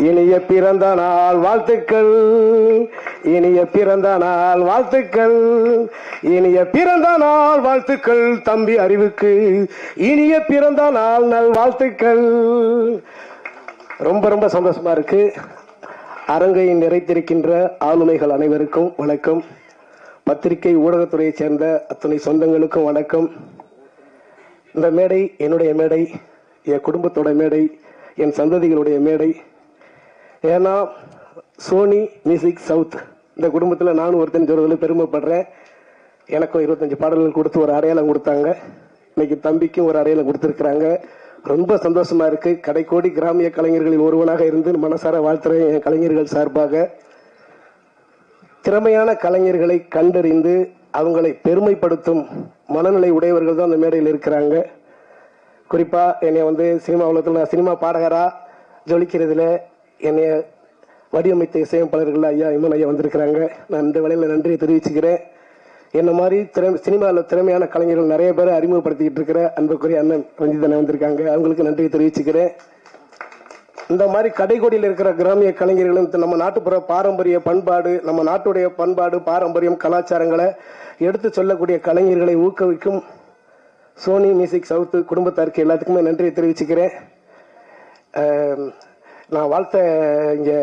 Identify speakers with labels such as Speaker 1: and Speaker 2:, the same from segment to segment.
Speaker 1: இனிய பிறந்த நாள் வாழ்த்துக்கள், இனிய பிறந்த நாள் வாழ்த்துக்கள், இனிய பிறந்த நாள் வாழ்த்துக்கள் தம்பி அறிவுக்கு, இனிய பிறந்த நாள் நல் வாழ்த்துக்கள். ரொம்ப ரொம்ப சந்தோஷமா இருக்கு. அரங்கை நிறைத்திருக்கின்ற ஆளுமைகள் அனைவருக்கும் வணக்கம். பத்திரிகை ஊடகத்துறையைச் சேர்ந்த அத்தனை சொந்தங்களுக்கும் வணக்கம். இந்த மேடை என்னுடைய மேடை, என் குடும்பத்தோட மேடை, என் சந்ததிகளுடைய மேடை. ஏன்னா சோனி மியூசிக் சவுத் இந்த குடும்பத்தில் நானும் ஒருத்தன் சொல்றதுல பெருமைப்படுறேன். எனக்கும் 25 பாடல்கள் கொடுத்து ஒரு அடையாளம் கொடுத்தாங்க. இன்னைக்கு தம்பிக்கும் ஒரு அடையாளம் கொடுத்துருக்குறாங்க. ரொம்ப சந்தோஷமா இருக்கு. கடைக்கோடி கிராமிய கலைஞர்களில் ஒருவனாக இருந்து மனசார வாழ்த்துறேன். என் கலைஞர்கள் சார்பாக திறமையான கலைஞர்களை கண்டறிந்து அவங்களை பெருமைப்படுத்தும் மனநிலை உடையவர்கள் தான் அந்த மேடையில் இருக்கிறாங்க. குறிப்பா என்னை சினிமா உலகத்தில் நான் சினிமா பாடகரா ஜொலிக்கிறதுல என்னைய வடிவமைத்த இசையமைப்பாளர்கள் ஐயா இமன் ஐயா வந்திருக்கிறாங்க. நான் இந்த வேளையில் நன்றியை தெரிவிச்சுக்கிறேன். என்ன மாதிரி சினிமாவில் திறமையான கலைஞர்கள் நிறைய பேரை அறிமுகப்படுத்திக்கிட்டு இருக்கிற அன்புக்குரிய அண்ணன் ரஞ்சிதனை வந்திருக்காங்க. அவங்களுக்கு நன்றியை தெரிவிச்சுக்கிறேன். இந்த மாதிரி கடைக்கோடியில் இருக்கிற கிராமிய கலைஞர்களும் நம்ம நாட்டுப்புற பாரம்பரிய பண்பாடு, நம்ம நாட்டுடைய பண்பாடு பாரம்பரியம் கலாச்சாரங்களை எடுத்து சொல்லக்கூடிய கலைஞர்களை ஊக்குவிக்கும் சோனி மியூசிக் சவுத் குடும்பத்தாருக்கு எல்லாத்துக்குமே நன்றியை தெரிவிச்சுக்கிறேன். நான் வாழ்த்த இங்கே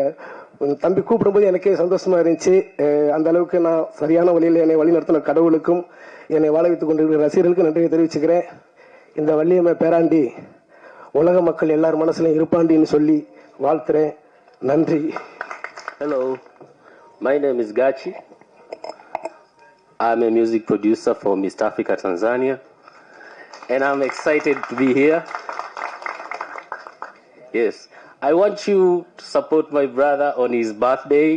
Speaker 1: தம்பி கூப்பிடும்போது எனக்கே சந்தோஷமா இருந்துச்சு. அந்த அளவுக்கு நான் சரியான வழியில் என்னை வழி நடத்தின கடவுளுக்கும் என்னை வாழ வைத்துக் கொண்டிருக்கிற ரசிகர்களுக்கு நன்றியை தெரிவிச்சுக்கிறேன். இந்த வள்ளியம்மை பேராண்டி உலக மக்கள் எல்லார் மனசுலையும் இருப்பாண்டின்னு சொல்லி வாழ்த்துறேன். நன்றி.
Speaker 2: Hello, my name is Gachi. I'm a music producer for East Africa, Tanzania, and I'm excited to be here. Yes, I want you to support my brother on his birthday,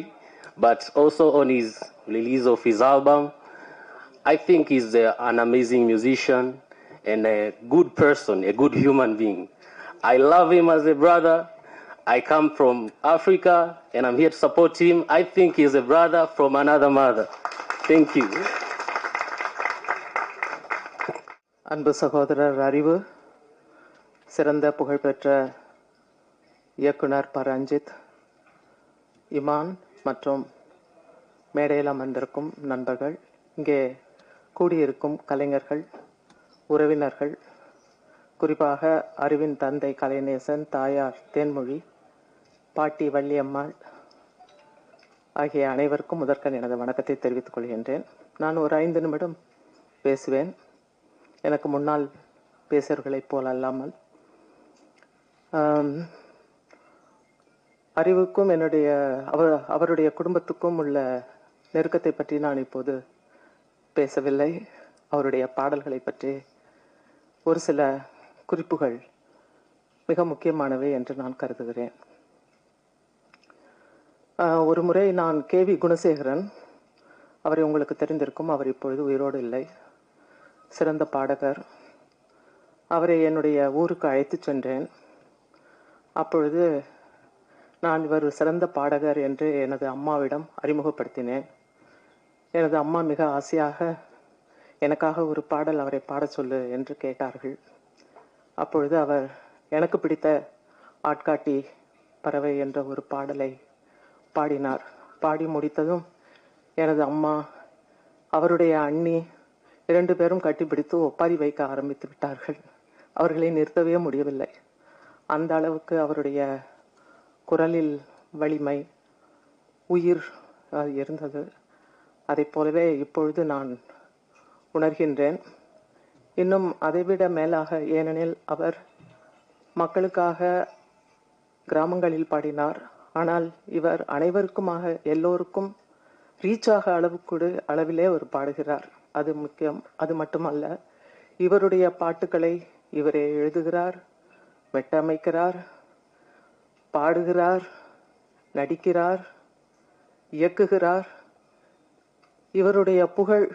Speaker 2: but also on his release of his album. I think he's an amazing musician and a good person, a good human being. I love him as a brother. I come from Africa and I'm here to support him. I think he's a brother from another mother. Thank you.
Speaker 3: அன்பு சகோதரர் அறிவு, சிறந்த புகழ்பெற்ற இயக்குனர் ப. ரஞ்சித், இமான் மற்றும் மேடையில் அமர்ந்திருக்கும் நண்பர்கள், இங்கே கூடியிருக்கும் கலைஞர்கள், உறவினர்கள், குறிப்பாக அறிவின் தந்தை கலைநேசன், தாயார் தேன்மொழி, பாட்டி வள்ளியம்மாள் ஆகிய அனைவருக்கும் முதற்கண் எனது வணக்கத்தை தெரிவித்துக் கொள்கின்றேன். நான் ஒரு 5 நிமிடம் பேசுவேன். எனக்கு முன்னால் பேசியவர்களைப் போல் அல்லாமல் அறிவுக்கும் அவருடைய குடும்பத்துக்கும் உள்ள நெருக்கத்தை பற்றி நான் இப்போது பேசவில்லை. அவருடைய பாடல்களை பற்றி ஒரு சில குறிப்புகள் மிக முக்கியமானவை என்று நான் கருதுகிறேன். ஒரு முறை நான் KV குணசேகரன், அவரை உங்களுக்கு தெரிந்திருக்கும், அவர் இப்பொழுது உயிரோடு இல்லை, சிறந்த பாடகர். அவரை என்னுடைய ஊருக்கு அழைத்து சென்றேன். அப்பொழுது நான் இவர் சிறந்த பாடகர் என்று எனது அம்மாவிடம் அறிமுகப்படுத்தினேன். எனது அம்மா மிக ஆசையாக எனக்காக ஒரு பாடல் அவரை பாட சொல்லு என்று கேட்டார்கள். அப்பொழுது அவர் எனக்கு பிடித்த ஆட்காட்டி பறவை என்ற ஒரு பாடலை பாடினார். பாடி முடித்ததும் எனது அம்மா, அவருடைய அண்ணி 2 பேரும் கட்டிப்பிடித்து ஒப்பாரி வைக்க ஆரம்பித்து விட்டார்கள். அவர்களை நிறுத்தவே முடியவில்லை. அந்த அளவுக்கு அவருடைய குரலில் வலிமை, உயிர் இருந்தது. அதை போலவே இப்பொழுது நான் உணர்கின்றேன். இன்னும் அதைவிட மேலாக, ஏனெனில் அவர் மக்களுக்காக கிராமங்களில் பாடினார். ஆனால் இவர் அனைவருக்குமாக, எல்லோருக்கும் ரீச்சாக அளவிலே அவர் பாடுகிறார். அது முக்கியம். அது மட்டுமல்ல, இவருடைய பாட்டுக்களை இவரே எழுதுகிறார், மெட்டமைக்கிறார், பாடுகிறார், நடிக்கிறார், இயக்குகிறார். இவருடைய புகழ்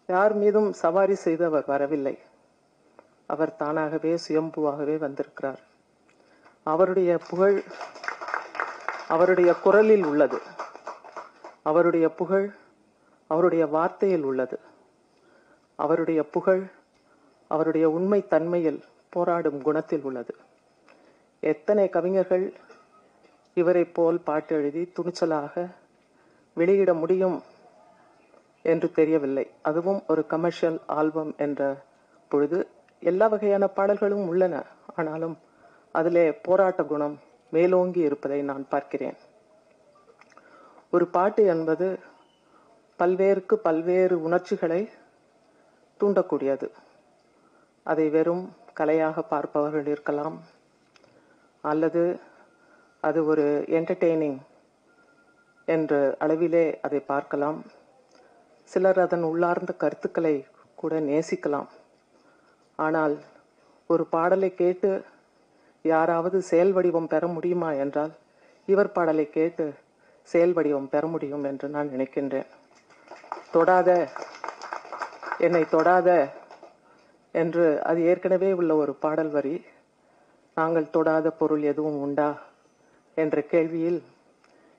Speaker 3: யார் மீதும் சவாரி செய்து அவர் வரவில்லை. அவர் தானாகவே சுயம்புவாகவே வந்திருக்கிறார். அவருடைய புகழ் அவருடைய குரலில் உள்ளது. அவருடைய புகழ் அவருடைய வார்த்தையில் உள்ளது. அவருடைய புகழ் அவருடைய உண்மை தன்மையில் போராடும் குணத்தில் உள்ளது. எத்தனை கவிஞர்கள் இவரை போல் பாட்டு எழுதி துணிச்சலாக வெளியிட முடியும் என்று தெரியவில்லை. அதுவும் ஒரு கமர்ஷியல் ஆல்பம் என்ற பொழுது எல்லா வகையான பாடல்களும் உள்ளன. ஆனாலும் அதிலே போராட்ட குணம் மேலோங்கி இருப்பதை நான் பார்க்கிறேன். ஒரு பாட்டு என்பது பல்வேறுக்கு பல்வேறு உணர்ச்சிகளை தூண்டக்கூடியது. அதை வெறும் கலையாக பார்ப்பவர்கள் இருக்கலாம், அல்லது அது ஒரு என்டர்டெய்னிங் என்ற அளவிலே அதை பார்க்கலாம். சிலர் அதன் உள்ளார்ந்த கருத்துக்களை கூட நேசிக்கலாம். ஆனால் ஒரு பாடலை கேட்டு யாராவது செயல் வடிவம் பெற முடியுமா என்றால் இவர் பாடலை கேட்டு செயல் வடிவம் பெற முடியும் என்று நான் நினைக்கின்றேன். தொடாத, என்னை தொடாத என்று அது ஏற்கனவே உள்ள ஒரு பாடல் வரி. நாங்கள் தொடாத பொருள் எதுவும் உண்டா என்ற கேள்வியில்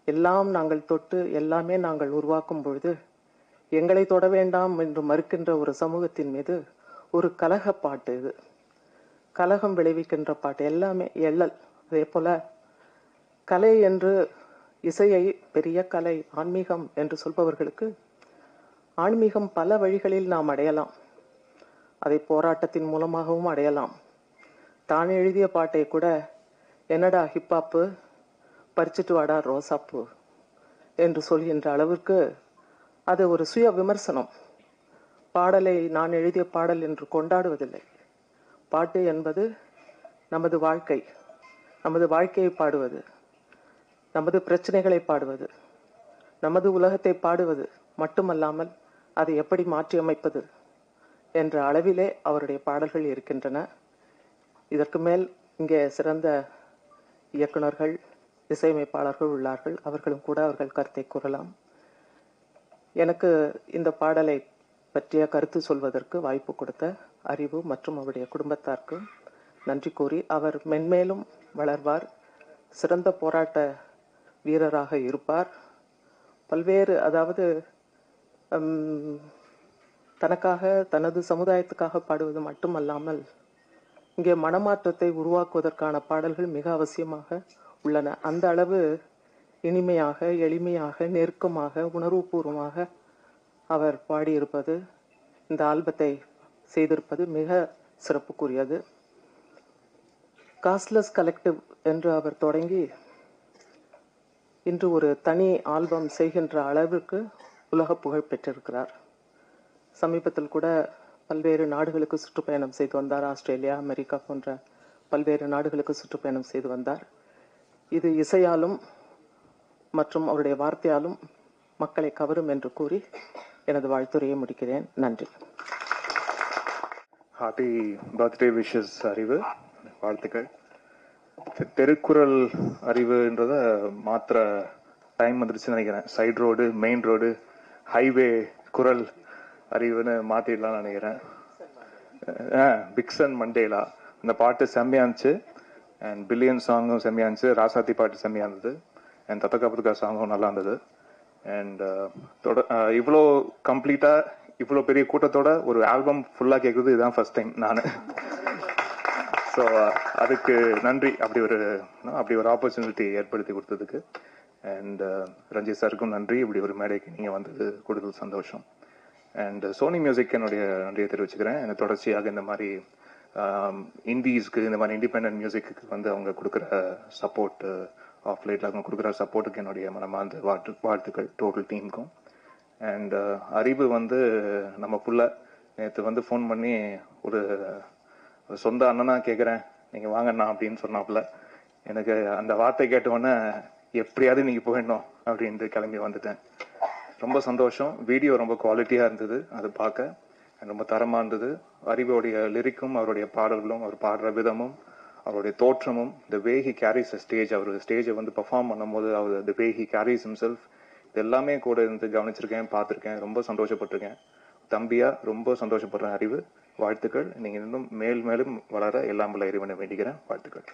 Speaker 3: எல்லாம் நாங்கள் தொட்டு எல்லாமே நாங்கள் உருவாக்கும் பொழுது எங்களை தொட வேண்டாம் என்று மறுக்கின்ற ஒரு சமூகத்தின் மீது ஒரு கலக பாட்டு இது. கலகம் விளைவிக்கின்ற பாட்டு, எல்லாமே எள்ளல். அதே போல கலை என்று இசையை பெரிய கலை, ஆன்மீகம் என்று சொல்பவர்களுக்கு ஆன்மீகம் பல வழிகளில் நாம் அடையலாம். அதை போராட்டத்தின் மூலமாகவும் அடையலாம். தான் எழுதிய பாட்டை கூட என்னடா ஹிப்பாப்பு, பறிச்சுட்டு வாடா ரோசாப்பு என்று சொல்கின்ற அளவிற்கு அது ஒரு சுய விமர்சனம். பாடலை நான் எழுதிய பாடல் என்று கொண்டாடுவதில்லை. பாட்டு என்பது நமது வாழ்க்கை, நமது வாழ்க்கையை பாடுவது, நமது பிரச்சனைகளை பாடுவது, நமது உலகத்தை பாடுவது மட்டுமல்லாமல் அதை எப்படி மாற்றியமைப்பது என்ற அளவிலே அவருடைய பாடல்கள் இருக்கின்றன. இதற்கு மேல் இங்கே சிறந்த இயக்குனர்கள், இசையமைப்பாளர்கள் உள்ளார்கள். அவர்களும் கூட அவர்கள் கருத்தை கூறலாம். எனக்கு இந்த பாடலை பற்றிய கருத்து சொல்வதற்கு வாய்ப்பு கொடுத்த அறிவு மற்றும் அவருடைய குடும்பத்தாருக்கு நன்றி கூறி, அவர் மென்மேலும் வளர்வார், சிறந்த போராட்ட வீரராக இருப்பார். பல்வேறு, அதாவது தனக்காக, தனது சமுதாயத்துக்காக பாடுவது மட்டுமல்லாமல் இங்கே மனமாற்றத்தை உருவாக்குவதற்கான பாடல்கள் மிக அவசியமாக உள்ளன. அந்த அளவு இனிமையாக, எளிமையாக, நெருக்கமாக, உணர்வுபூர்வமாக அவர் பாடியிருப்பது, இந்த ஆல்பத்தை செய்திருப்பது மிக சிறப்புக்குரியது. காஸ்ட்லெஸ் கலெக்டிவ் என்று அவர் தொடங்கி இன்று ஒரு தனி ஆல்பம் செய்கின்ற அளவிற்கு உலக புகழ் பெற்றிருக்கிறார். சமீபத்தில் கூட பல்வேறு நாடுகளுக்கு சுற்றுப்பயணம் செய்து வந்தார். ஆஸ்திரேலியா, அமெரிக்கா போன்ற பல்வேறு நாடுகளுக்கு சுற்றுப்பயணம் செய்து வந்தார். இது இசையாலும் மற்றும் அவருடைய வார்த்தையாலும் மக்களை கவரும் என்று கூறி எனது வாழ்த்துரையை முடிக்கிறேன். நன்றி.
Speaker 4: ஹாப்பி பர்த்டே விஷஸ் அறிவு, வாழ்த்துக்கள். தெருக்குறள் அறிவுன்றத மாத்திர டைம் வந்துருச்சுன்னு நினைக்கிறேன். Side road, main road, highway குரல் அறிவுன்னு மாத்திடலாம்னு நினைக்கிறேன். பிக்சன் மண்டேலா அந்த பாட்டு செம்மையா இருந்துச்சு. அண்ட் பில்லியன் சாங்கும் செம்மையா இருந்துச்சு. ராசாத்தி பாட்டு செம்மையா இருந்தது. அண்ட் தத்தக்கா சாங்கும் நல்லா இருந்தது. அண்ட் இவ்வளோ கம்ப்ளீட்டா இவ்வளோ பெரிய கூட்டத்தோட ஒரு ஆல்பம் ஃபுல்லா கேட்குறது இதுதான் ஃபர்ஸ்ட் டைம் நான். ஸோ அதுக்கு நன்றி. அப்படி ஒரு ஆப்பர்ச்சுனிட்டி ஏற்படுத்தி கொடுத்ததுக்கு. அண்ட் ரஞ்சித் சாருக்கும் நன்றி. இப்படி ஒரு மேடைக்கு நீங்க வந்தது கூடுதல் சந்தோஷம். அண்ட் சோனி மியூசிக் என்னுடைய நன்றியை தெரிவிச்சுக்கிறேன். எனக்கு தொடர்ச்சியாக இந்த மாதிரி இண்டீஸ்க்கு, இந்த மாதிரி இண்டிபெண்டன்ட் மியூசிக்கு வந்து அவங்க கொடுக்குற சப்போர்ட், ஆஃப் லைட்ல அவங்க கொடுக்குற சப்போர்ட்டுக்கு என்னுடைய மனமார்ந்த வாழ்த்துக்கள் டோட்டல் டீமுக்கும். அண்ட் அறிவு வந்து நம்ம புள்ள நேற்று வந்து ஃபோன் பண்ணி ஒரு சொந்த அண்ணனா கேட்குறேன், நீங்கள் வாங்கண்ணா அப்படின்னு சொன்னாப்புல. எனக்கு அந்த வார்த்தை கேட்டவுடனே எப்படியாவது நீங்கள் போயிடணும் அப்படின்ட்டு கிளம்பி வந்துட்டேன். ரொம்ப சந்தோஷம். வீடியோ ரொம்ப குவாலிட்டியாக இருந்தது, அது பார்க்க ரொம்ப தரமாக இருந்தது. அறிவோடைய லிரிக்கும் அவருடைய பாடல்களும் அவர் பாடுற விதமும் அவருடைய தோற்றமும், the way he carries a stage, அவர் ஸ்டேஜை வந்து பெர்ஃபார்ம் பண்ணும்போது அவர் the way he carries himself, இது எல்லாமே கூட இருந்து கவனிச்சிருக்கேன், பார்த்துருக்கேன். ரொம்ப சந்தோஷப்பட்டிருக்கேன். தம்பியா ரொம்ப சந்தோஷப்படுறேன். அறிவு, வாழ்த்துக்கள். நீங்கள் இன்னும் மேலும் வளர எல்லாம் வல்ல இறைவனை வேண்டிக்கிறேன். வாழ்த்துக்கள்.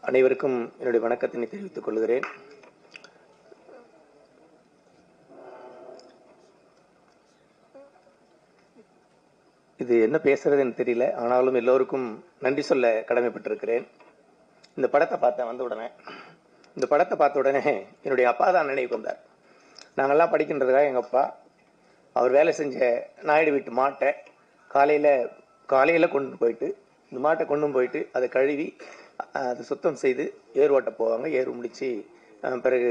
Speaker 5: அனைவருக்கும் என்னுடைய வணக்கத்தினை தெரிவித்துக் கொள்கிறேன். இது என்ன பேசுறதுன்னு தெரியல, ஆனாலும் எல்லோருக்கும் நன்றி சொல்ல கடமைப்பட்டிருக்கிறேன். இந்த படத்தை பார்த்தேன் வந்த உடனே. இந்த படத்தை பார்த்த உடனே என்னுடைய அப்பா தான் நினைவுக்கு வந்தார். நாங்கள்லாம் படிக்கின்றதுக்காக எங்கள் அப்பா அவர் வேலை செஞ்ச நாயுடு வீட்டு மாட்டை காலையில் கொண்டு போயிட்டு, இந்த மாட்டை கொண்டு போயிட்டு அதை கழுவி அதை சுத்தம் செய்து ஏர் ஓட்ட போவாங்க. ஏர் முடித்து பிறகு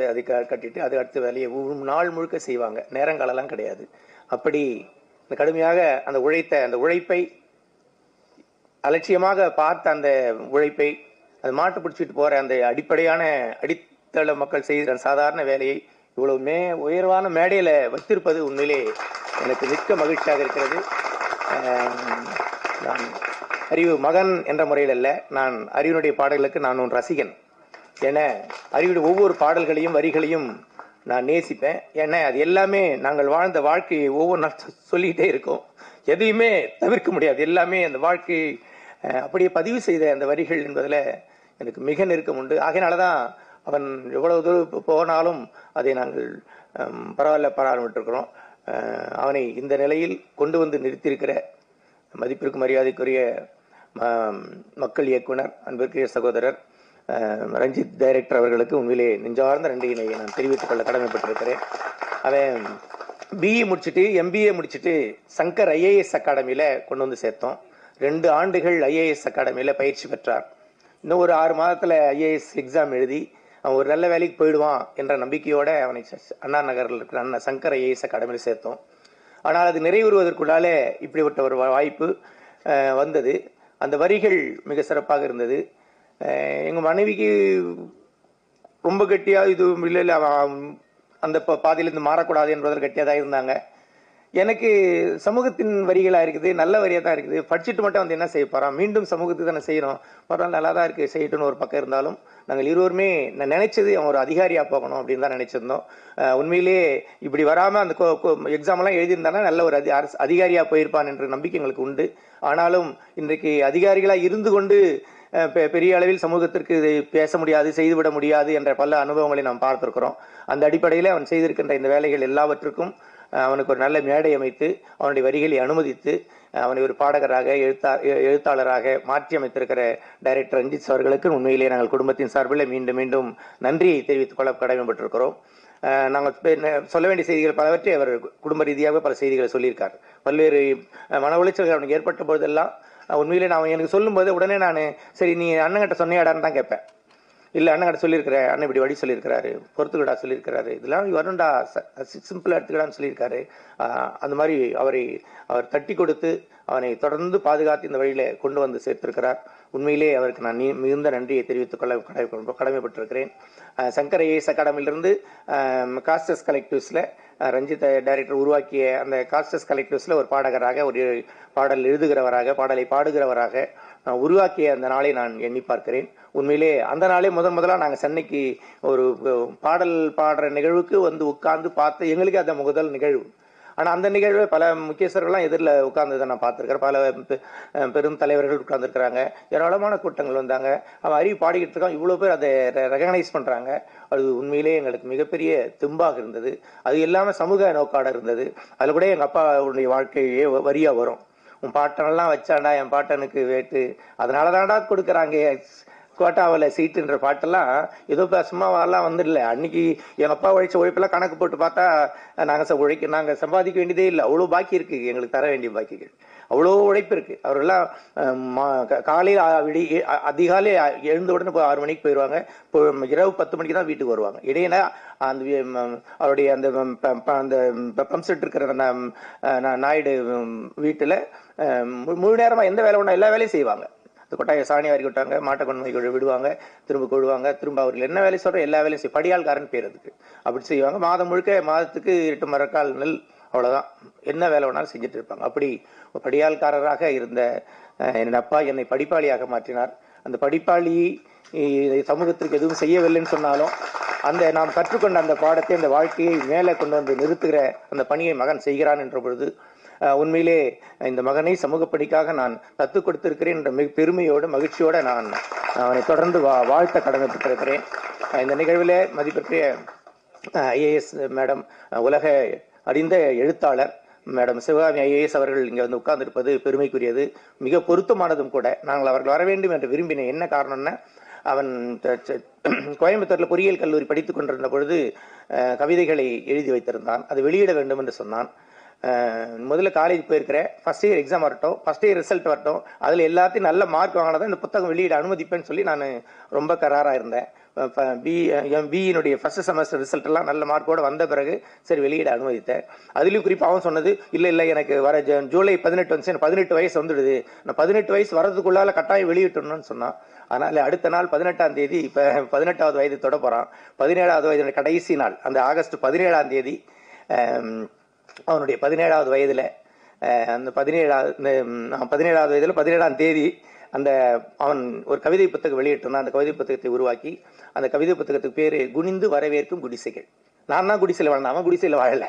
Speaker 5: அதை கட்டிட்டு அது அடுத்த வேலையை நாள் முழுக்க செய்வாங்க. நேரங்காலெல்லாம் கிடையாது. அப்படி இந்த கடுமையாக அந்த உழைப்பை அலட்சியமாக பார்த்த அந்த உழைப்பை, அது மாட்டு பிடிச்சிட்டு போகிற அந்த அடித்தள மக்கள் செய்கிற சாதாரண வேலையை இவ்வளவு உயர்வான மேடையில் வைத்திருப்பது உண்மையிலே எனக்கு மிக்க மகிழ்ச்சியாக இருக்கிறது. நான் அறிவு மகன் என்ற முறையில் அல்ல, நான் அறிவினுடைய பாடல்களுக்கு நான் ஒரு ரசிகன். ஏன்னா அறிவுடைய ஒவ்வொரு பாடல்களையும் வரிகளையும் நான் நேசிப்பேன். ஏன்னா அது எல்லாமே நாங்கள் வாழ்ந்த வாழ்க்கையை ஒவ்வொரு நாள் சொல்லிக்கிட்டே இருக்கோம். எதையுமே தவிர்க்க முடியாது. எல்லாமே அந்த வாழ்க்கையை அப்படியே பதிவு செய்த அந்த வரிகள் என்பதில் எனக்கு மிக நெருக்கம் உண்டு. ஆகையினால தான் அவன் எவ்வளவு தூரம் போனாலும் அதை நாங்கள் பாராட்டிருக்கிறோம். அவனை இந்த நிலையில் கொண்டு வந்து நிறுத்தியிருக்கிற மதிப்பிற்கு மரியாதைக்குரிய மக்கள் இயக்குனர், அன்பிற்குரிய சகோதரர் ரஞ்சித் டைரக்டர் அவர்களுக்கு உண்மையிலே நெஞ்சார்ந்த நன்றியினை நான் தெரிவித்துக் கொள்ள கடமைப்பட்டிருக்கிறேன். அவன் பிஇ முடிச்சுட்டு MBA முடிச்சுட்டு சங்கர் IAS அகாடமியில் கொண்டு வந்து சேர்த்தோம். 2 ஆண்டுகள் IAS அகாடமியில் பயிற்சி பெற்றார். இன்னும் ஒரு 6 மாதத்தில் IAS எக்ஸாம் எழுதி அவன் ஒரு நல்ல வேலைக்கு போயிடுவான் என்ற நம்பிக்கையோடு அவனை அண்ணா நகரில் இருக்கிற சங்கர் IAS அகாடமியில் சேர்த்தோம். ஆனால் அது நிறைவேறுவதற்குள்ளாலே இப்படிப்பட்ட ஒரு வாய்ப்பு வந்தது. அந்த வரிகள் மிக சிறப்பாக இருந்தது. எங்கள் மனைவிக்கு ரொம்ப கட்டியாக இது இல்லை அந்த பாதையிலிருந்து மாறக்கூடாது என்பதில் கட்டியாக தான் இருந்தாங்க. எனக்கு சமூகத்தின் வரிகளாக இருக்குது, நல்ல வரியாக தான் இருக்குது. படிச்சுட்டு மட்டும் வந்து என்ன செய்ய போகிறான், மீண்டும் சமூகத்துக்கு தானே செய்யணும், பரவாயில்ல நல்லா தான் இருக்குது செய்யட்டும்னு ஒரு பக்கம் இருந்தாலும், நாங்கள் இருவருமே நான் நினைச்சது அவன் ஒரு அதிகாரியாக போகணும் அப்படின்னு தான் நினைச்சிருந்தோம். உண்மையிலேயே இப்படி வராமல் அந்த எக்ஸாம்லாம் எழுதியிருந்தானா நல்ல ஒரு அதிகாரியாக போயிருப்பான் என்ற நம்பிக்கை எங்களுக்கு உண்டு. ஆனாலும் இன்றைக்கு அதிகாரிகளாக இருந்து கொண்டு பெரிய அளவில் சமூகத்திற்கு இதை பேச முடியாது, செய்துவிட முடியாது என்ற பல அனுபவங்களை நாம் பார்த்திருக்கிறோம். அந்த அடிப்படையில் அவன் செய்திருக்கின்ற இந்த வேலைகள் எல்லாவற்றுக்கும் அவனுக்கு ஒரு நல்ல மேடை அமைத்து அவனுடைய வரிகளை அனுமதித்து அவனை ஒரு பாடகராக எழுத்தாளராக மாற்றி அமைத்திருக்கிற டைரக்டர் ரஞ்சித் அவர்களுக்கு உண்மையிலே நாங்கள் குடும்பத்தின் சார்பில் மீண்டும் மீண்டும் நன்றியை தெரிவித்துக் கொள்ள கடமைப்பட்டிருக்கிறோம். நாங்கள் சொல்ல வேண்டிய செய்திகள் பலவற்றை அவர் குடும்ப ரீதியாக பல செய்திகளை சொல்லியிருக்கார். பல்வேறு மன உளைச்சல்கள் அவனுக்கு ஏற்பட்ட போதெல்லாம் உண்மையிலே நான் எனக்கு சொல்லும்போது உடனே நான் சரி நீ அண்ணங்கிட்ட சொன்னியாடான்னு தான் கேட்பேன். இல்லை அண்ணங்கிட்ட சொல்லியிருக்கிற அண்ணன் இப்படி வழி சொல்லியிருக்கிறாரு, பொறுத்துக்கடா சொல்லியிருக்கிறாரு, இதெல்லாம் வருண்டா சிம்பிளாக எடுத்துக்கடான்னு சொல்லியிருக்காரு. அந்த மாதிரி அவர் தட்டி கொடுத்து அவனை தொடர்ந்து பாதுகாத்து இந்த வழியில் கொண்டு வந்து சேர்த்திருக்கிறார். உண்மையிலே அவருக்கு நான் மிகுந்த நன்றியை தெரிவித்துக் கொள்ள கடமைப்பட்டிருக்கிறேன். சங்கர் IAS அகாடமியிலிருந்து காஸ்டஸ் கலெக்டிவ்ஸில் ரஞ்சித் டைரக்டர் உருவாக்கிய அந்த காஸ்டஸ் கலெக்டிவ்ஸில் ஒரு பாடகராக, ஒரு பாடல் எழுதுகிறவராக, பாடலை பாடுகிறவராக உருவாக்கிய அந்த நாளை நான் எண்ணி பார்க்கிறேன். உண்மையிலே அந்த நாளே முதலாக நாங்கள் சென்னைக்கு ஒரு பாடல் பாடுற நிகழ்வுக்கு வந்து உட்கார்ந்து பார்த்து எங்களுக்கு அந்த முதல் நிகழ்வு. ஆனால் அந்த நிகழ்வை பல முக்கியஸ்தர்கள்லாம் எதிரில் உட்கார்ந்ததை நான் பார்த்துருக்கிறேன். பல பெரும் தலைவர்கள் உட்கார்ந்துருக்கிறாங்க, ஏராளமான கூட்டங்கள் வந்தாங்க. அவன் அறிவு பாடிக்கிட்டு இருக்கான், இவ்வளோ பேர் அதை ரெகனைஸ் பண்ணுறாங்க. அது உண்மையிலே எங்களுக்கு மிகப்பெரிய தெம்பாக இருந்தது. அது இல்லாமல் சமூக நோக்காட இருந்தது. அதில் கூட எங்கள் அப்பாவுடைய வாழ்க்கையே வரியாக வரும். உன் பாட்டனெல்லாம் வச்சாண்டா என் பாட்டனுக்கு வேட்டு, அதனால தாண்டா கொடுக்குறாங்க கோட்டாவில் சீட்டுன்ற பாட்டெல்லாம் ஏதோ சும்மாவெல்லாம் வந்துடல. அன்னைக்கு எங்கள் அப்பா உழைச்ச உழைப்பெல்லாம் கணக்கு போட்டு பார்த்தா நாங்கள் சம்பாதிக்க வேண்டியதே இல்லை. அவ்வளோ பாக்கி இருக்கு, எங்களுக்கு தர வேண்டிய பாக்கிகள் அவ்வளோ உழைப்பு இருக்கு. அவரெல்லாம் காலையில் அதிகாலை எழுந்த உடனே 6 மணிக்கு போயிடுவாங்க. இரவு 10 மணிக்கு தான் வீட்டுக்கு வருவாங்க. இடையில அந்த அவருடைய அந்த பம்ப் செட் இருக்கிற நாயுடு வீட்டில் முழு நேரமாக எந்த வேலை ஒன்றா எல்லா வேலையும் செய்வாங்க. கொட்டாயை சாணி வாரி கொட்டாங்க, மாட்டை கொண்டு விடுவாங்க, திரும்ப கொள்வாங்க, திரும்ப அவர்கள் என்ன வேலை சொல்கிற எல்லா வேலையும் செய்ய படியாள்காரன் பேர் அதுக்கு அப்படி செய்வாங்க. மாதம் முழுக்க மாதத்துக்கு 8 மரக்கால் நெல், அவ்வளோதான். என்ன வேலை வேணாலும் செஞ்சுட்டு இருப்பாங்க. அப்படி படியாள்காரராக இருந்த என் அப்பா என்னை படிப்பாளியாக மாற்றினார். அந்த படிப்பாளி சமூகத்திற்கு எதுவும் செய்யவில்லைன்னு சொன்னாலும் அந்த நாம் கற்றுக்கொண்ட அந்த பாடத்தை, அந்த வாழ்க்கையை மேலே கொண்டு வந்து நிறுத்துகிற அந்த பணியை மகன் செய்கிறான் என்ற பொழுது உண்மையிலே இந்த மகனை சமூக பணிக்காக நான் கற்றுக் கொடுத்திருக்கிறேன் என்ற மிக பெருமையோடு மகிழ்ச்சியோடு நான் அவனை தொடர்ந்து வாழ்த்த கடமைப்பட்டிருக்கிறேன். இந்த நிகழ்வில் மதிப்பிற்குரிய IAS மேடம், உலக அறிந்த எழுத்தாளர் மேடம் சிவகாமி IAS அவர்கள் இங்கே வந்து உட்கார்ந்திருப்பது பெருமைக்குரியது, மிக பொருத்தமானதும் கூட. நாங்கள் அவர்கள் வர வேண்டும் என்று விரும்பினேன். என்ன காரணம்னா அவன் கோயம்புத்தூர்ல பொறியியல் கல்லூரி படித்துக் கொண்டிருந்த பொழுது கவிதைகளை எழுதி வைத்திருந்தான். அது வெளியிட வேண்டும் என்று சொன்னான். முதல்ல காலேஜ் போயிருக்கிறேன், ஃபர்ஸ்ட் இயர் எக்ஸாம் வரட்டும், ஃபர்ஸ்ட் இயர் ரிசல்ட் வரட்டும், அதில் எல்லாத்தையும் நல்ல மார்க் வாங்கினதான் இந்த புத்தகம் வெளியிட அனுமதிப்பேன்னு சொல்லி நான் ரொம்ப கராராக இருந்தேன். பிஇனுடைய ஃபர்ஸ்ட் செமஸ்டர் ரிசல்ட் எல்லாம் நல்ல மார்க்கோட வந்த பிறகு சரி வெளியிட அனுமதித்தேன். அதுலேயும் குறிப்பாக அவன் சொன்னது, இல்லை எனக்கு வர ஜூலை 18 வந்து 18 வயசு வந்துடுது, நான் 18 வயசு வரதுக்குள்ளால கட்டாயம் வெளியிட்டணும்னு சொன்னான். ஆனால் அடுத்த நாள் 18ஆம் தேதி, இப்போ 18வது வயது தொட போகிறான், 17வது வயது கடைசி நாள், அந்த ஆகஸ்ட் 17ஆம் தேதி அவனுடைய 17வது வயதில், அந்த 17வது வயதில் 17ஆம் தேதி அந்த அவன் ஒரு கவிதை புத்தகம் வெளியிட்டான். அந்த கவிதை புத்தகத்தை உருவாக்கி, அந்த கவிதை புத்தகத்துக்கு பேரு குனிந்து வரவேற்கும் குடிசைகள். நான் தான் குடிசையில் வாழ்ந்தேன், அவன் குடிசையில் வாழல.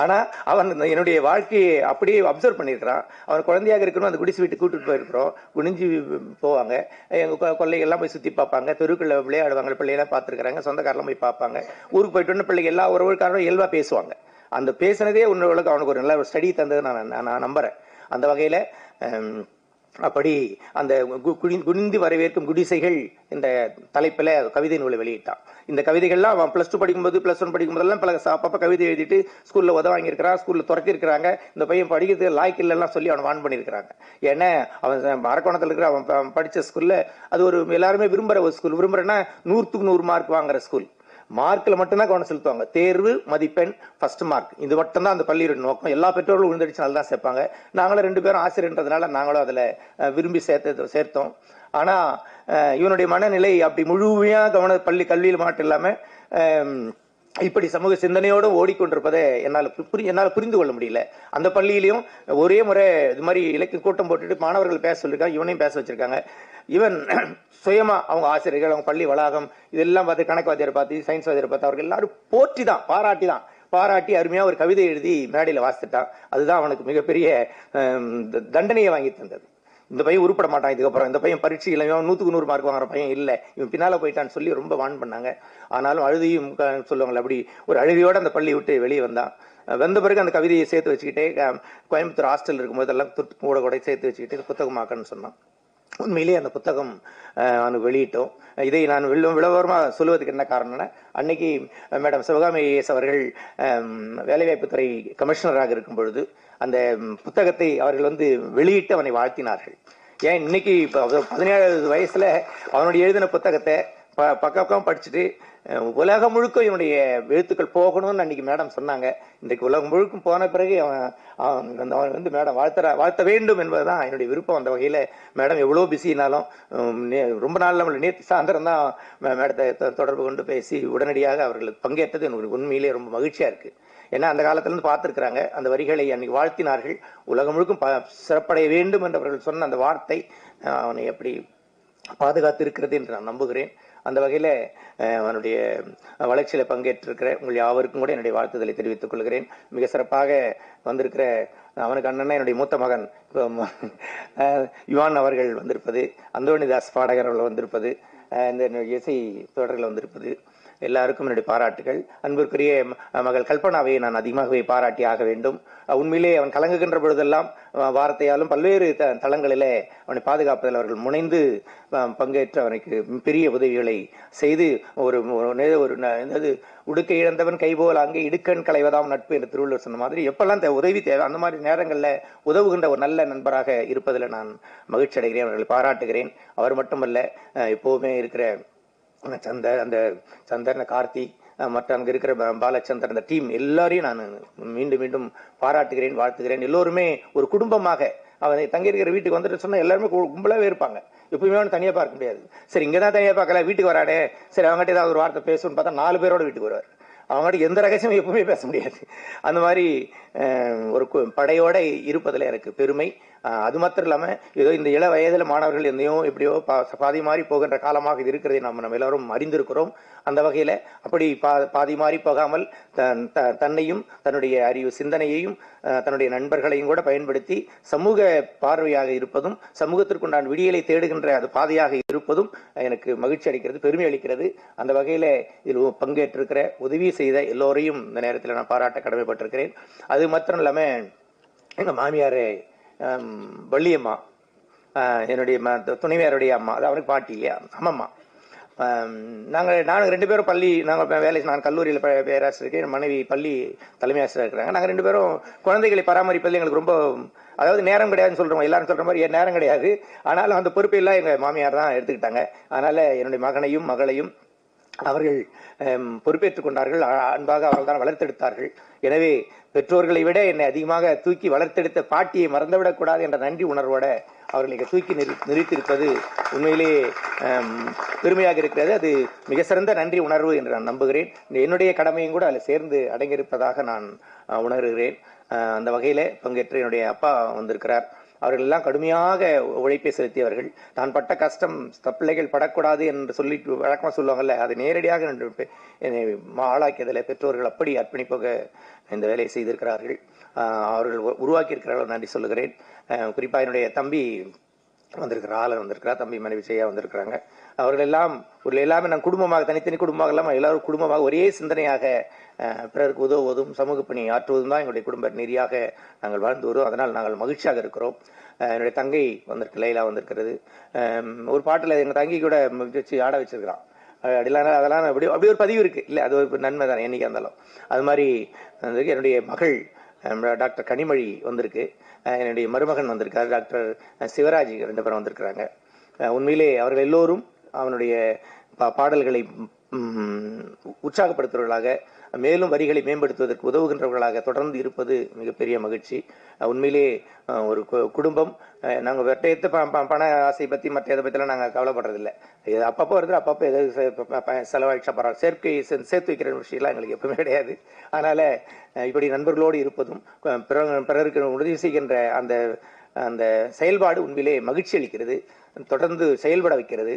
Speaker 5: ஆனா அவன் என்னுடைய வாழ்க்கையை அப்படியே அப்சர்வ் பண்ணியிருக்கிறான். அவன் குழந்தையாக இருக்கணும், அந்த குடிசை வீட்டுக்கு கூட்டிட்டு போயிருக்கிறோம். குனிஞ்சு போவாங்க, எங்க கொள்ளைகள்லாம் போய் சுத்தி பார்ப்பாங்க, தெருக்குள்ள விளையாடுவாங்க, பிள்ளைகளாம் பார்த்துருக்காங்க, சொந்தக்காரெல்லாம் போய் பார்ப்பாங்க. ஊருக்கு போயிட்டு பிள்ளைங்க எல்லா உறவுக்காரரும் இயல்பா பேசுவாங்க. அந்த பேசினதே உன்னோட அவனுக்கு ஒரு நல்ல ஸ்டடி தந்தது நான் நம்புறேன். அந்த வகையில அப்படி அந்த குனிந்து வரவேற்கும் குடிசைகள் இந்த தலைப்பில் கவிதை நூலை வெளியிட்டான். இந்த கவிதைகள்லாம் அவன் +2 படிக்கும்போது, +1 படிக்கும்போதெல்லாம் பல அப்பப்போ கவிதை எழுதிட்டு ஸ்கூல்ல வாங்கியிருக்கிறான், ஸ்கூல்ல துரத்திருக்கிறாங்க. இந்த பையன் படிக்கிறது லாய்க்கு இல்லைலாம் சொல்லி அவனை வான் பண்ணியிருக்கிறாங்க. ஏன்னா அவன் அரக்கோணத்தில் இருக்கிற அவன் படித்த ஸ்கூல்ல அது ஒரு எல்லாருமே விரும்புகிற ஒரு ஸ்கூல். விரும்புறேன்னா 100க்கு 100 மார்க் வாங்குற ஸ்கூல். மார்க்கில் மட்டும்தான் கவனம் செலுத்துவாங்க. தேர்வு, மதிப்பெண், ஃபர்ஸ்ட் மார்க், இது மட்டும்தான் அந்த பள்ளியோட நோக்கம். எல்லா பெற்றோர்களும் விழுந்தடிச்சு நல்லா தான் சேர்ப்பாங்க. நாங்களும் 2 பேரும் ஆசிரியர்ன்றதுனால நாங்களும் அதில் விரும்பி சேர்த்தோம். ஆனால் இவனுடைய மனநிலை அப்படி முழுமையாக கல்வியில் மட்டும் இல்லாமல் இப்படி சமூக சிந்தனையோடு ஓடிக்கொண்டிருப்பதை என்னால் புரிந்து கொள்ள முடியல. அந்த பள்ளியிலையும் ஒரே முறை இது மாதிரி இலக்கிய கூட்டம் போட்டுட்டு மாணவர்கள் பேச சொல்லியிருக்காங்க, இவனையும் பேச வச்சிருக்காங்க. இவன் சுயமா அவங்க ஆசிரியர்கள், அவங்க பள்ளி வளாகம் இதெல்லாம் பார்த்து, கணக்கு வாத்தியாரை பார்த்து, சயின்ஸ் வாத்தியாரை பார்த்து, அவர்கள் எல்லாரும் பாராட்டி அருமையா ஒரு கவிதை எழுதி மேடையில் வாசித்துட்டான். அதுதான் அவனுக்கு மிகப்பெரிய தண்டனையை வாங்கி தந்தது. இந்த பையன் உருப்பட மாட்டான், இதுக்கப்புறம் இந்த பையன் பரீட்சையில் 100க்கு 100 மார்க் வாங்குற பையன் இல்லை, இவன் பின்னால போயிட்டான்னு சொல்லி ரொம்ப வான் பண்ணாங்க. ஆனாலும் அழுதியும் சொல்லுவாங்களே, அப்படி ஒரு அழுகையோட அந்த பள்ளி விட்டு வெளியே வந்தான். வந்த பிறகு அந்த கவிதையை சேர்த்து வச்சுக்கிட்டே கோயம்புத்தூர் ஹாஸ்டல் இருக்கும்போது எல்லாம் கூட சேர்த்து வச்சுக்கிட்டு புத்தகமாக்கன்னு சொன்னான். உண்மையிலேயே அந்த புத்தகம் அவனுக்கு வெளியிட்டோம். இதை நான் விளவரமாக சொல்லுவதுக்கு என்ன காரணம்னா, அன்னைக்கு மேடம் சிவகாமி ஐஏஎஸ் அவர்கள் வேலைவாய்ப்புத்துறை கமிஷனராக இருக்கும் பொழுது அந்த புத்தகத்தை அவர்கள் வெளியிட்டு அவனை வாழ்த்தினார்கள். ஏன் இன்னைக்கு 17 வயசுல அவனுடைய எழுதின புத்தகத்தை பக்கம் படிச்சுட்டு உலகம் முழுக்க இவனுடைய எழுத்துக்கள் போகணும்னு அன்னைக்கு மேடம் சொன்னாங்க. இன்றைக்கு உலகம் முழுக்கும் போன பிறகு அவன் மேடம் வாழ்த்த வேண்டும் என்பதுதான் என்னுடைய விருப்பம். அந்த வகையில மேடம் எவ்வளவு பிஸினாலும் ரொம்ப நாள் நேற்று சாயந்தரம் தான் மேடத்தை தொடர்பு கொண்டு பேசி உடனடியாக அவர்கள் பங்கேற்றது எனக்கு உண்மையிலே ரொம்ப மகிழ்ச்சியா இருக்கு. ஏன்னா அந்த காலத்துல இருந்து பார்த்திருக்கிறாங்க, அந்த வரிகளை அன்னைக்கு வாழ்த்தினார்கள். உலகம் முழுக்கும் சிறப்படைய வேண்டும் என்று அவர்கள் சொன்ன அந்த வார்த்தை அவனை எப்படி பாதுகாத்து இருக்கிறது என்று நான் நம்புகிறேன். அந்த வகையில அவனுடைய வளர்ச்சியில பங்கேற்றிருக்கிற உங்கள் யாவருக்கும் கூட என்னுடைய வாழ்த்துதலை தெரிவித்துக் கொள்கிறேன். மிக சிறப்பாக வந்திருக்கிற அவனுக்கு அண்ணன் என்னுடைய மூத்த மகன் யுவான் அவர்கள் வந்திருப்பது, அந்தோணிதாஸ் பாடகர் அவர்கள் வந்திருப்பது, இந்த இசை தொடர்கள் வந்திருப்பது, எல்லாருக்கும் என்னுடைய பாராட்டுகள். அன்பிற்குரிய மகள் கல்பனாவை நான் அதிகமாகவே பாராட்டி ஆக வேண்டும். உண்மையிலே அவன் கலங்குகின்ற பொழுதெல்லாம் வார்த்தையாலும் பல்வேறு தளங்களிலே அவனை பாதுகாப்பதில் அவர்கள் முனைந்து பங்கேற்று அவனுக்கு பெரிய உதவிகளை செய்து ஒரு உடுக்கை இழந்தவன் கைபோல் அங்கே இடுக்கண் களைவதாம் நட்பு என்று திருவள்ளுவர் சொன்ன மாதிரி எப்பெல்லாம் உதவி தேவை அந்த மாதிரி நேரங்களில் உதவுகின்ற ஒரு நல்ல நண்பராக இருப்பதில் நான் மகிழ்ச்சி அடைகிறேன், அவர்களை பாராட்டுகிறேன். அவர் மட்டுமல்ல, எப்போவுமே இருக்கிற சந்தர், கார்த்தி, மற்ற அங்க இருக்கிற பாலச்சந்தர், அந்த டீம் எல்லாரையும் நான் மீண்டும் மீண்டும் பாராட்டுகிறேன், வாழ்த்துகிறேன். எல்லோருமே ஒரு குடும்பமாக அவனை தங்கியிருக்கிற வீட்டுக்கு வந்துட்டு சொன்னா எல்லாருமே கும்பலாவே இருப்பாங்க. எப்பவுமே அவனு தனியா பார்க்க முடியாது. சரி இங்கதான் தனியா பார்க்கல, வீட்டுக்கு வராடே, சரி அவங்ககிட்ட ஏதாவது ஒரு வார்த்தை பேசணும்னு பார்த்தா 4 பேரோட வீட்டுக்கு வருவார். அவங்ககிட்ட எந்த ரகசியமும் எப்பவுமே பேச முடியாது. அந்த மாதிரி ஒரு படையோட இருப்பதில் எனக்கு பெருமை. அது மாத்திரம் இல்லாம ஏதோ இந்த இள வயதுல மாணவர்கள் எப்படியோ பாதி மாறி போகின்ற காலமாக இது இருக்கிறதை நம்ம எல்லாரும் அறிந்திருக்கிறோம். அந்த வகையில அப்படி பாதி மாறி போகாமல் தன்னையும் தன்னுடைய அறிவு சிந்தனையையும் தன்னுடைய நண்பர்களையும் கூட பயன்படுத்தி சமூக பார்வையாக இருப்பதும் சமூகத்திற்குண்டான விடியலை தேடுகின்ற அது பாதையாக இருப்பதும் எனக்கு மகிழ்ச்சி அளிக்கிறது, பெருமை அளிக்கிறது. அந்த வகையில இதில் பங்கேற்றிருக்கிற உதவி செய்த எல்லோரையும் இந்த நேரத்தில் நான் பாராட்ட கடமைப்பட்டிருக்கிறேன். அது மாத்திரம் இல்லாம எங்க மாமியாரே வள்ளியம்மா, என்னுடைய துணைவியாருடைய அம்மா, அது அவருக்கு பாட்டி இல்லையா, அம்மம்மா, நாங்கள் 2 பேரும் பள்ளி, நான் கல்லூரியில் பேராசிரியர், என் மனைவி பள்ளி தலைமை ஆசிரியர் இருக்கிறாங்க. நாங்கள் 2 பேரும் குழந்தைகளை பராமரிப்பதில் எங்களுக்கு ரொம்ப, அதாவது நேரம் கிடையாதுன்னு சொல்கிறோம், எல்லாரும் சொல்கிற மாதிரி நேரம் கிடையாது. ஆனாலும் அந்த பொறுப்பெல்லாம் எங்கள் மாமியார் தான் எடுத்துக்கிட்டாங்க. அதனால் என்னுடைய மகனையும் மகளையும் அவர்கள் பொறுப்பேற்றுக் கொண்டார்கள். அன்பாக அவர்கள் தான் வளர்த்தெடுத்தார்கள். எனவே பெற்றோர்களை விட என்னை அதிகமாக தூக்கி வளர்த்தெடுத்த பாட்டியை மறந்துவிடக்கூடாது என்ற நன்றி உணர்வோட அவர்களை தூக்கி நிறுத்தியிருப்பது உண்மையிலேயே பெருமையாக இருக்கிறது. அது மிக சிறந்த நன்றி உணர்வு என்று நான் நம்புகிறேன். என்னுடைய கடமையும் கூட அதில் சேர்ந்து அடங்கியிருப்பதாக நான் உணர்கிறேன். அந்த வகையில் பங்கேற்று என்னுடைய அப்பா வந்திருக்கிறார். அவர்கள் எல்லாம் கடுமையாக உழைப்பை செலுத்தியவர்கள். தான் பட்ட கஷ்டம் பிள்ளைகள் படக்கூடாது என்று சொல்லிட்டு வழக்கமாக சொல்லுவாங்கல்ல, அது நேரடியாக என்னை ஆளாக்கியதில் பெற்றோர்கள் அப்படி அர்ப்பணிப்பாக இந்த வேலையை செய்திருக்கிறார்கள். அவர்கள் உருவாக்கி இருக்கிறார்கள், நன்றி சொல்லுகிறேன். குறிப்பாக என்னுடைய தம்பி வந்திருக்கிறார், ஆளர் வந்திருக்கிறார், தம்பி மனைவி செய்யா வந்திருக்கிறாங்க. அவர்கள் எல்லாம் எல்லாமே நான் குடும்பமாக, தனித்தனி குடும்பமாக இல்லாமல் எல்லாரும் குடும்பமாக ஒரே சிந்தனையாக பிறருக்கு உதவுவதும் சமூக பணி ஆற்றுவதும் தான் எங்களுடைய குடும்ப நெறியாக நாங்கள் வாழ்ந்து வருவோம். அதனால் நாங்கள் மகிழ்ச்சியாக இருக்கிறோம். என்னுடைய தங்கை வந்திருக்கு, லைலா வந்திருக்கிறது. ஒரு பாட்டில் எங்கள் தங்கி கூட வச்சு ஆட வச்சிருக்கிறான். அதெல்லாம் அப்படி ஒரு பதிவு இருக்கு இல்லை, அது ஒரு நன்மை தானே என்னைக்கா இருந்தாலும். அது மாதிரி என்னுடைய மகள் டாக்டர் கனிமொழி வந்திருக்கு. என்னுடைய மருமகன் வந்திருக்காரு, டாக்டர் சிவராஜ், 2 பேரும் வந்திருக்கிறாங்க. உண்மையிலே அவர்கள் எல்லோரும் அவனுடைய பாடல்களை உற்சாகப்படுத்துவர்களாக, மேலும் வரிகளை மேம்படுத்துவதற்கு உதவுகின்றவர்களாக தொடர்ந்து இருப்பது மிகப்பெரிய மகிழ்ச்சி. உண்மையிலே ஒரு குடும்பம், நாங்கள் வெட்டையத்து பண ஆசை பற்றி மற்ற இதை பற்றிலாம் நாங்கள் கவலைப்படுறதில்லை. அப்பப்போ வருது, அப்பப்போ எதாவது செலவழிச்சா பரவாயில்ல, சேர்த்து வைக்கிற விஷயம்லாம் எங்களுக்கு எப்பவுமே கிடையாது. அதனால் இப்படி நண்பர்களோடு இருப்பதும் பிறருக்கு உதவி செய்கின்ற அந்த செயல்பாடு உண்மையிலே மகிழ்ச்சி அளிக்கிறது, தொடர்ந்து செயல்பட வைக்கிறது.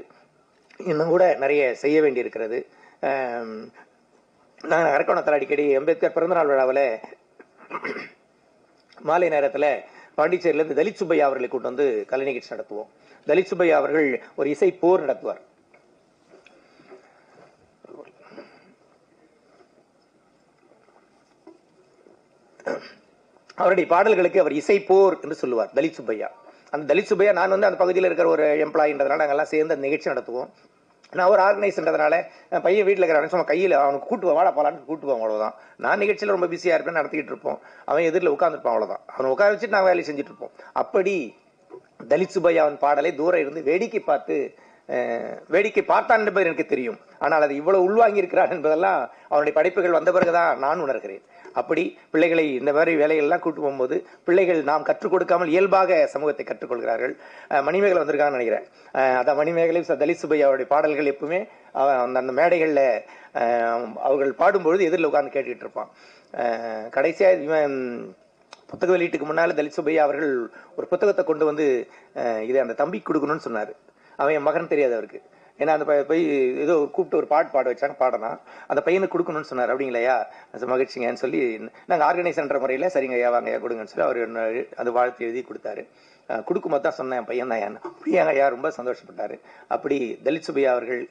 Speaker 5: இன்னும் கூட நிறைய செய்ய வேண்டி இருக்கிறது. நாங்கள் அரக்கோணத்தில் அடிக்கடி அம்பேத்கர் பிறந்தநாள் விழாவில் மாலை நேரத்தில் பாண்டிச்சேரியிலேருந்து தலித் சுப்பையா அவர்களை கூட்டு வந்து கலை நிகழ்ச்சி நடத்துவோம். தலித் சுப்பையா அவர்கள் ஒரு இசை போர் நடத்துவார். அவருடைய பாடல்களுக்கு அவர் இசை போர் என்று சொல்லுவார், தலித் சுப்பையா. அந்த தலித் சுப்பையா, நான் வந்து அந்த பகுதியில் இருக்கிற ஒரு எம்ப்ளாயின்றதுனால நாங்கள்லாம் சேர்ந்து அந்த நிகழ்ச்சி நடத்துவோம். நான் ஒரு ஆர்கனைஸ்ன்றதுனால பையன் வீட்டில் இருக்கிற சும்மா கையில் அவனுக்கு கூட்டுவான், வாடா போலான்னு கூட்டுவான், அவ்வளோதான். நான் நிகழ்ச்சியில் ரொம்ப பிஸியாக இருப்பேன், நடத்திக்கிட்டு இருப்போம். அவன் எதிரில் உட்காந்துருப்பான், அவ்வளோதான். அவனை உட்கார வச்சுட்டு நாங்கள் வேலையை செஞ்சுட்டு இருப்போம். அப்படி தலித் சுப்பையாவின் பாடலை தூரம் இருந்து வேடிக்கை பார்த்தான் என்பது எனக்கு தெரியும். ஆனால் அது இவ்வளவு உள்வாங்கி இருக்கிறான் என்பதெல்லாம் அவனுடைய படைப்புகள் வந்த பிறகுதான் நான் உணர்கிறேன். அப்படி பிள்ளைகளை இந்த மாதிரி வேலைகள்லாம் கூட்டு போகும்போது பிள்ளைகள் நாம் கற்றுக் கொடுக்காமல் இயல்பாக சமூகத்தை கற்றுக்கொள்கிறார்கள். மணிமேகலை வந்திருக்காங்கன்னு நினைக்கிறேன். அதான் மணிமேகலை தலித் சுப்பையாவுடைய பாடல்கள் எப்பவுமே அந்த மேடைகளில் அவர்கள் பாடும்பொழுது எதிரில் உட்கார்ந்து கேட்டுக்கிட்டு இருப்பான். கடைசியாக இவன் புத்தக வெளியீட்டுக்கு முன்னால் தலித் சுப்பையா அவர்கள் ஒரு புத்தகத்தை கொண்டு வந்து இதை அந்த தம்பிக்கு கொடுக்கணும்னு சொன்னார். அவன் என் மகன் தெரியாது அவருக்கு. ஏன்னா அந்த போய் ஏதோ கூப்பிட்டு ஒரு பாட்டு பாட வச்சாங்க, பாடனா அந்த பையனுக்கு கொடுக்கணும்னு சொன்னார். அப்படிங்களையா, மகிழ்ச்சிங்கன்னு சொல்லி நாங்கள் ஆர்கனைசர்ன்ற முறையில் சரிங்க ஐயா வாங்க ஐயா கொடுங்கன்னு சொல்லி அவர் அந்த வாழ்த்து எழுதி கொடுத்தாரு. கொடுக்கும்போது தான் சொன்னேன், பையன் தான் ஐயா. அப்படியாங்க ஐயா, ரொம்ப சந்தோஷப்பட்டார். அப்படி தலித் சுப்பையா அவர்கள்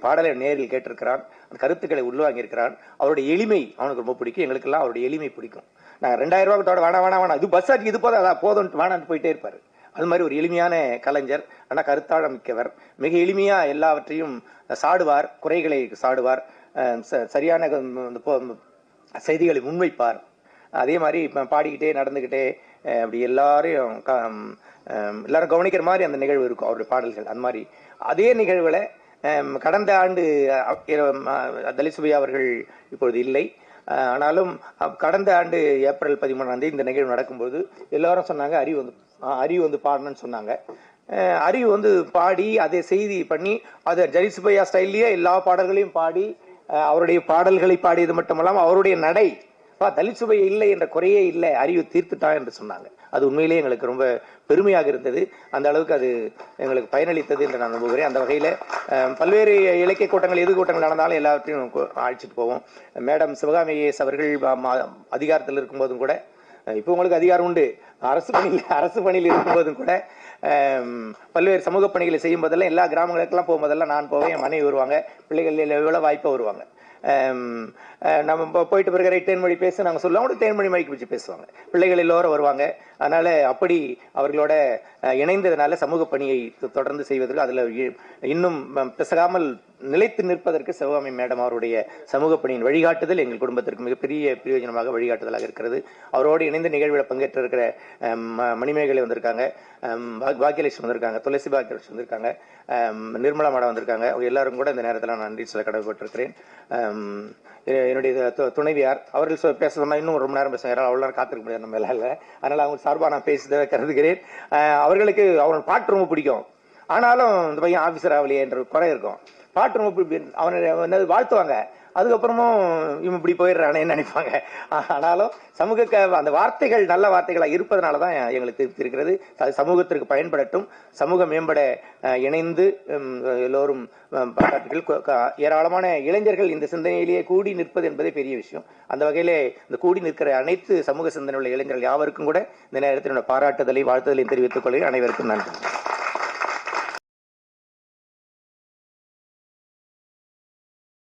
Speaker 5: பாடலை நேரில் கேட்டிருக்கிறான், அந்த கருத்துக்களை உள்வாங்கியிருக்கிறான். அவருடைய எளிமை அவனுக்கு ரொம்ப பிடிக்கும், எங்களுக்கெல்லாம் அவருடைய எளிமை பிடிக்கும். நாங்கள் 2000 ரூபாய்க்கு வேணாம் இது பஸ் ஆச்சு, இது போதும், அதான் போதும் வேணான்னு போயிட்டே இருப்பார். அது மாதிரி ஒரு எளிமையான கலைஞர், ஆனால் கருத்தாழ மிக்கவர். மிக எளிமையா எல்லாவற்றையும் சாடுவார், குறைகளை சாடுவார், சரியான செய்திகளை முன்வைப்பார். அதே மாதிரி பாடிக்கிட்டே நடந்துக்கிட்டே அப்படி எல்லாரும் கவனிக்கிற மாதிரி அந்த நிகழ்வு இருக்கும் அவருடைய பாடல்கள். அந்த மாதிரி அதே நிகழ்வுல கடந்த ஆண்டு தலித் சுப்பையா அவர்கள் இப்பொழுது இல்லை. ஆனாலும் கடந்த ஆண்டு ஏப்ரல் 13 இந்த நிகழ்வு நடக்கும்போது எல்லாரும் சொன்னாங்க அறிவு வந்து பாடணும்னு சொன்னாங்க. அறிவு வந்து பாடி அதை செய்தி பண்ணி அதை தலித் சுப்பையா ஸ்டைல்லையே எல்லா பாடல்களையும் பாடி அவருடைய பாடல்களை பாடியது மட்டுமல்லாமல் அவருடைய நடை தலித் சுப்பையா இல்லை என்ற குறையே இல்லை, அறிவு தீர்த்துட்டான் என்று சொன்னாங்க. அது உண்மையிலேயே எங்களுக்கு ரொம்ப பெருமையாக இருந்தது. அந்த அளவுக்கு அது எங்களுக்கு பயனளித்தது என்று நான் நம்புகிறேன். அந்த வகையில் பல்வேறு இலக்கிய கூட்டங்கள், எது கூட்டங்கள் நடந்தாலும் எல்லாத்தையும் அழைச்சிட்டு போவோம். மேடம் சிவகாமி ஐஏஎஸ் அவர்கள் அதிகாரத்தில் இருக்கும்போதும் கூட, இப்போ உங்களுக்கு அதிகாரம் உண்டு, அரசு பணியில் இருக்கும்போதும் கூட பல்வேறு சமூக பணிகளை செய்யும் போதெல்லாம் எல்லா கிராமங்களுக்கெல்லாம் போகும்போதெல்லாம் நான் போவேன், என் மனைவி வருவாங்க, பிள்ளைகள் எவ்வளோ வாய்ப்பாக வருவாங்க. நம்ம போயிட்டு பிறகு தேன்மொழி பேச நாங்கள் சொல்லுவோம், அவங்க தேன்மொழி மொழிக்கு பிடிச்சி பேசுவாங்க. பிள்ளைகள் எல்லோரும் வருவாங்க. அதனால அப்படி அவர்களோட இணைந்ததுனால சமூக பணியை தொடர்ந்து செய்வதற்கு அதில் இன்னும் பிசகாமல் நிலைத்து நிற்பதற்கு சிவகாமி மேடம் அவருடைய சமூக பணியின் வழிகாட்டுதல் எங்கள் குடும்பத்திற்கு மிகப்பெரிய பிரயோஜனமாக வழிகாட்டுதலாக இருக்கிறது. அவரோடு இணைந்த நிகழ்வில் பங்கேற்ற இருக்கிற மணிமேகலை வந்திருக்காங்க, பாக்கியலட்சுமி வந்திருக்காங்க, துளசி பாக்கியலட்சுமி வந்திருக்காங்க, நிர்மலா மேடம் வந்திருக்காங்க. அவங்க எல்லாரும் கூட இந்த நேரத்தில் நான் நன்றி சொல்ல கடமைப்பட்டிருக்கிறேன். என்னுடைய துணைவியார் அவர்கள் பேச சொன்னா இன்னும் ரொம்ப நேரம் பேசுவாங்க, அவ்வளோ நேரம் காத்திருக்க முடியாது நம்ம எல்லாம் இல்லை. அதனால அவங்க சார்பாக நான் பேசித கருதுகிறேன். அவர்களுக்கு அவன் பாட்டு ரொம்ப பிடிக்கும். ஆனாலும் இந்த பையன் ஆபீசர் ஆகலையே என்ற குறை இருக்கும். பாட்டு ரொம்ப அவனை வாழ்த்துவாங்க. அதுக்கப்புறமும் இவன் இப்படி போயிடுறானேன்னு நினைப்பாங்க. ஆனாலும் சமூக அந்த வார்த்தைகள் நல்ல வார்த்தைகளாக இருப்பதனால தான் எங்களுக்கு திருப்தி இருக்கிறது. அது சமூகத்திற்கு பயன்படட்டும், சமூகம் மேம்பட இணைந்து எல்லோரும் ஏராளமான இளைஞர்கள் இந்த சிந்தனையிலேயே கூடி நிற்பது என்பதே பெரிய விஷயம். அந்த வகையிலே இந்த கூடி நிற்கிற அனைத்து சமூக சிந்தனை உள்ள இளைஞர்கள் யாவருக்கும் கூட இந்த நேரத்தில் பாராட்டுதலை வாழ்த்துதலை தெரிவித்துக் கொள்கிறேன். அனைவருக்கும் நன்றி.